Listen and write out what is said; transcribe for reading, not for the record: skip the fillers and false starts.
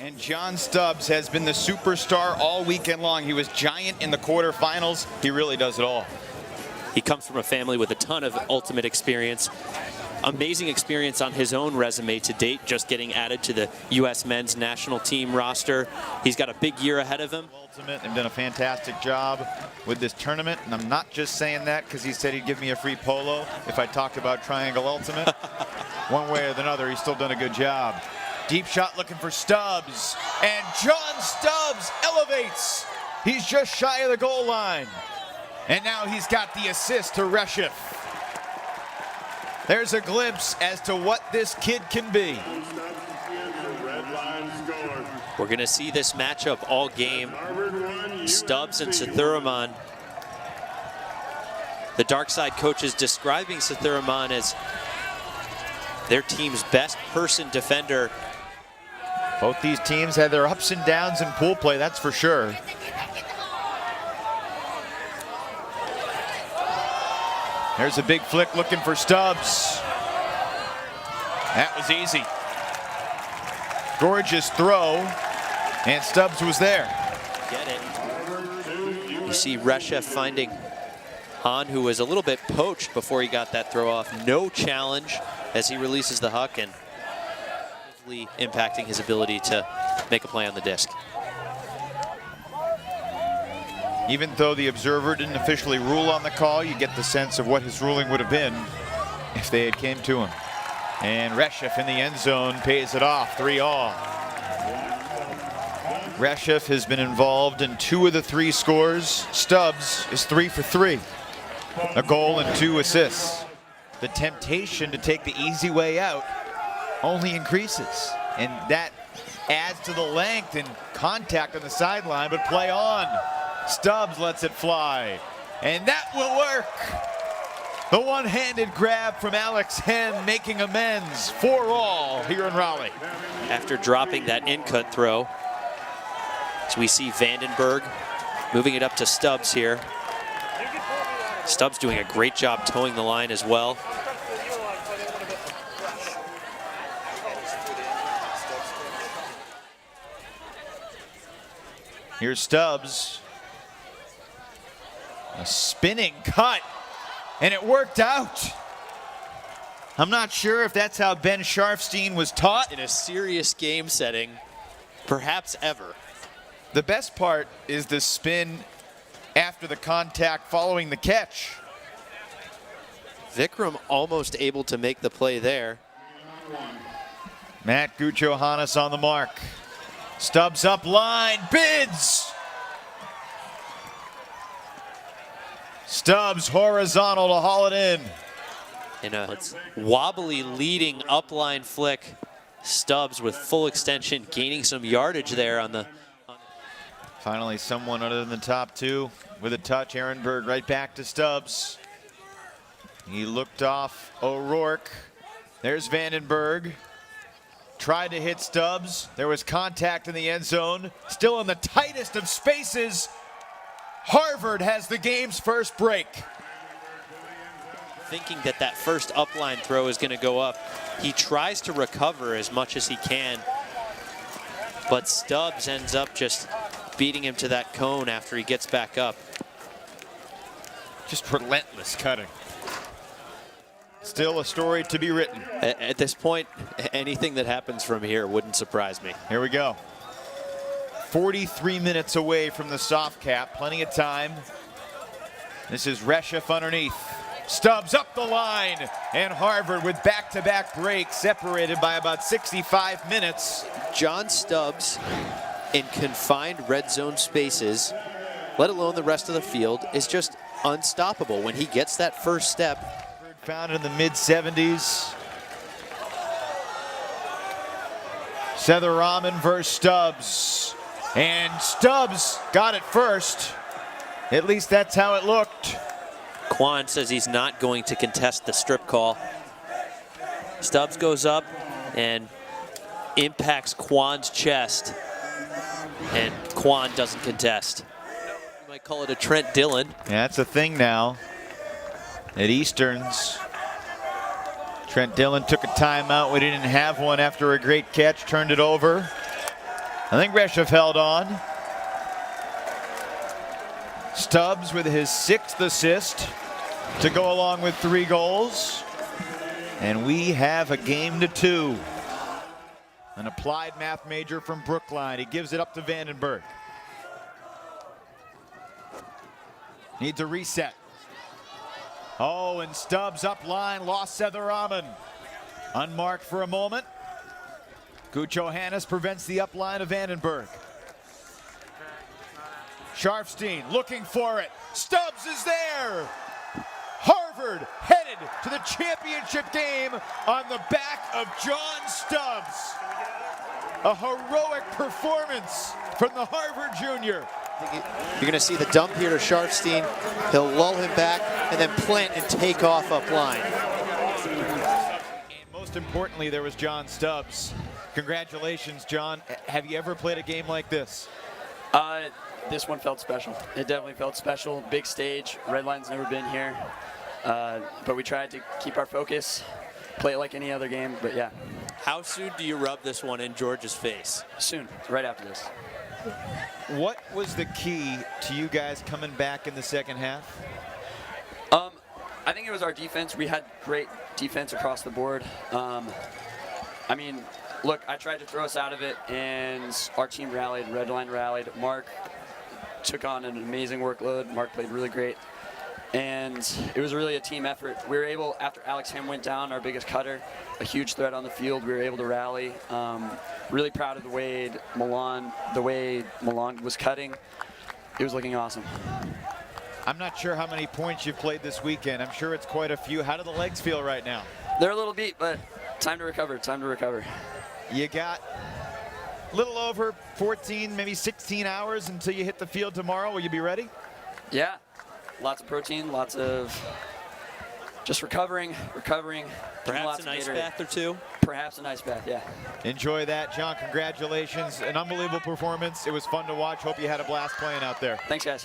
And John Stubbs has been the superstar all weekend long. He was giant in the quarterfinals. He really does it all. He comes from a family with a ton of ultimate experience. Amazing experience on his own resume to date, just getting added to the U.S. men's national team roster. He's got a big year ahead of him. Ultimate have done a fantastic job with this tournament, and I'm not just saying that because he said he'd give me a free polo if I talked about Triangle Ultimate. One way or another, he's still done a good job. Deep shot looking for Stubbs, and John Stubbs elevates. He's just shy of the goal line. And now he's got the assist to Reshef. There's a glimpse as to what this kid can be. We're going to see this matchup all game. Stubbs and Sethuraman. The dark side coach is describing Sethuraman as their team's best person defender. Both these teams had their ups and downs in pool play, that's for sure. There's a big flick looking for Stubbs. That was easy. Gorgeous throw, and Stubbs was there. Get it. You see Reshef finding Han, who was a little bit poached before he got that throw off. No challenge as he releases the huck and impacting his ability to make a play on the disc. Even though the observer didn't officially rule on the call, you get the sense of what his ruling would have been if they had came to him. And Reshef in the end zone pays it off, 3-all. Reshef has been involved in 2 of the 3 scores. Stubbs is 3 for 3. A goal and 2 assists. The temptation to take the easy way out only increases. And that adds to the length and contact on the sideline, but play on. Stubbs lets it fly, and that will work. The one-handed grab from Alex Henn making amends, 4-all here in Raleigh. After dropping that in-cut throw, so we see Vandenberg moving it up to Stubbs here. Stubbs doing a great job towing the line as well. Here's Stubbs. A spinning cut, and it worked out. I'm not sure if that's how Ben Sharfstein was taught. In a serious game setting, perhaps ever. The best part is the spin after the contact following the catch. Vikram almost able to make the play there. Matt Guccio-Hannes on the mark. Stubbs up line, bids! Stubbs horizontal to haul it in. In a wobbly leading upline flick. Stubbs with full extension, gaining some yardage there on the... Finally, someone other than the top 2 with a touch. Ehrenberg right back to Stubbs. He looked off O'Rourke. There's Vandenberg. Tried to hit Stubbs. There was contact in the end zone. Still in the tightest of spaces. Harvard has the game's first break. Thinking that that first upline throw is going to go up. He tries to recover as much as he can, but Stubbs ends up just beating him to that cone after he gets back up. Just relentless cutting. Still a story to be written. At this point, anything that happens from here wouldn't surprise me. Here we go. 43 minutes away from the soft cap, plenty of time. This is Reshef underneath. Stubbs up the line, and Harvard with back-to-back breaks separated by about 65 minutes. John Stubbs in confined red zone spaces, let alone the rest of the field, is just unstoppable when he gets that first step. Found in the mid-70s. Sethuraman versus Stubbs. And Stubbs got it first. At least that's how it looked. Quan says he's not going to contest the strip call. Stubbs goes up and impacts Quan's chest, and Quan doesn't contest. You might call it a Trent Dillon. Yeah, that's a thing now at Easterns. Trent Dillon took a timeout. We didn't have one after a great catch, turned it over. I think Reshev held on. Stubbs with his 6th assist to go along with 3 goals. And we have a game to 2. An applied math major from Brookline. He gives it up to Vandenberg. Needs a reset. Oh, and Stubbs up line, lost Setharaman. Unmarked for a moment. Gucho Hannes prevents the up line of Vandenberg. Sharfstein looking for it. Stubbs is there. Harvard headed to the championship game on the back of John Stubbs. A heroic performance from the Harvard junior. You're going to see the dump here to Sharfstein. He'll lull him back and then plant and take off up line. And most importantly, there was John Stubbs. Congratulations, John. Have you ever played a game like this? This one felt special. It definitely felt special. Big stage. Redline's never been here. But we tried to keep our focus, play it like any other game, but yeah. How soon do you rub this one in George's face? Soon, right after this. What was the key to you guys coming back in the second half? I think it was our defense. We had great defense across the board. I mean, look, I tried to throw us out of it, and our team rallied. Redline rallied. Mark took on an amazing workload. Mark played really great. And it was really a team effort. We were able, after Alex Hem went down, our biggest cutter, a huge threat on the field, we were able to rally. Really proud of the way Milan was cutting. It was looking awesome. I'm not sure how many points you've played this weekend. I'm sure it's quite a few. How do the legs feel right now? They're a little beat, but time to recover, time to recover. You got a little over 14, maybe 16 hours until you hit the field tomorrow. Will you be ready? Yeah, lots of protein, lots of just recovering. Perhaps an ice bath or two? Perhaps an ice bath, yeah. Enjoy that, John. Congratulations. An unbelievable performance. It was fun to watch. Hope you had a blast playing out there. Thanks, guys.